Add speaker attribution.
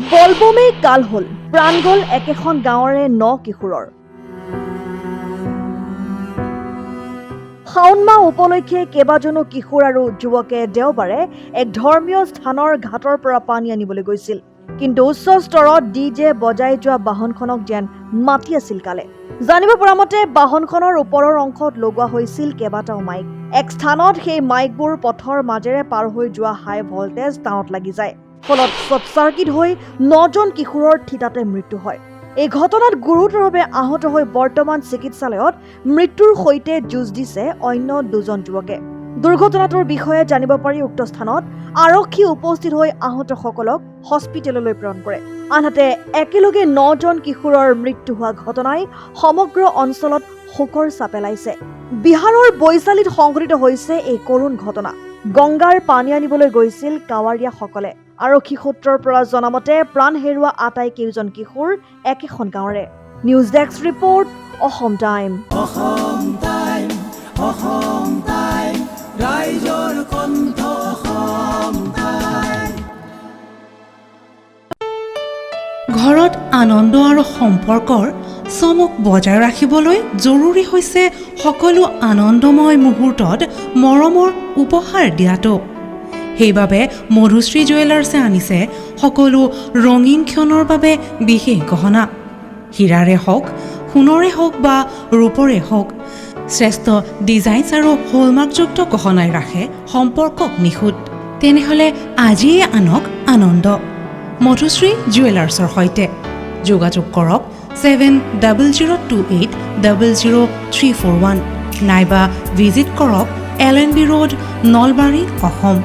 Speaker 1: বলবমে কাল হল প্ৰাণ গল একেখন গাঁৱৰে 9 কিশোৰৰ। শাওণ মাহ উপলক্ষে কেইবাজনো কিশোৰ আৰু যুৱকে দেওবাৰে এক ধৰ্মীয় স্থানৰ ঘাটৰ পৰা পানী আনিবলৈ গৈছিল। কিন্তু উচ্চ স্তৰত ডিজে বজাই যোৱা বাহনখনক যেন মাতি আছিল কালে। জানিব পৰা মতে বাহনখনৰ ওপৰৰ অংশত লগোৱা হৈছিল কেইবাটাও মাইক। এক স্থানত সেই মাইকবোৰ পথৰ মাজেৰে পাৰ হৈ যোৱা হাই ভল্টেজ তাঁৰত লাগি যায়। ফলত শ্বৰ্ট চাৰ্কিট হৈ 9জন কিশোৰৰ থিতাতে মৃত্যু হয়। এই ঘটনাত গুৰুতৰভাৱে আহত হৈ বৰ্তমান চিকিৎসালয়ত মৃত্যুৰ সৈতে যুঁজ দিছে অন্য 2জন যুৱকে। দুৰ্ঘটনাটোৰ বিষয়ে জানিব পাৰি উক্ত স্থানত আৰক্ষী উপস্থিত হৈ আহতসকলক হস্পিটেললৈ প্ৰেৰণ কৰে। আনহাতে একেলগে 9জন কিশোৰৰ মৃত্যু হোৱা ঘটনাই সমগ্ৰ অঞ্চলত শোকৰ ছাপ পেলাইছে। বিহাৰৰ বৈশালীত সংঘটিত হৈছে এই কৰুণ ঘটনা। গংগাৰ পানী আনিবলৈ গৈছিল কাৱাৰীয়াসকলে। আৰক্ষী সূত্ৰৰ পৰা জনামতে প্ৰাণ হেৰুওৱা আটাইকেইজন কিশোৰ একেখন গাঁৱৰে। News desk report, Assam time.
Speaker 2: ঘৰত আনন্দ আৰু সম্পৰ্কৰ চমক বজাই ৰাখিবলৈ জৰুৰী হৈছে সকলো আনন্দময় মুহূৰ্তত মৰমৰ উপহাৰ দিয়াটো। সেইবাবে মধুশ্ৰী জুৱেলাৰ্ছে আনিছে সকলো ৰঙীন ক্ষণৰ বাবে বিশেষ গহনা। হীৰাৰে হওক, সোণৰে হওক বা ৰূপৰে হওক, শ্ৰেষ্ঠ ডিজাইনছ আৰু হলমাৰ্কযুক্ত গহনাই ৰাখে সম্পৰ্কক নিখুঁত। তেনেহ'লে আজিয়ে আনক আনন্দ মধুশ্ৰী জুৱেলাৰ্ছৰ সৈতে। যোগাযোগ কৰক 7002800341 নাইবা ভিজিট কৰক LNB ৰোড, নলবাৰী, অসম।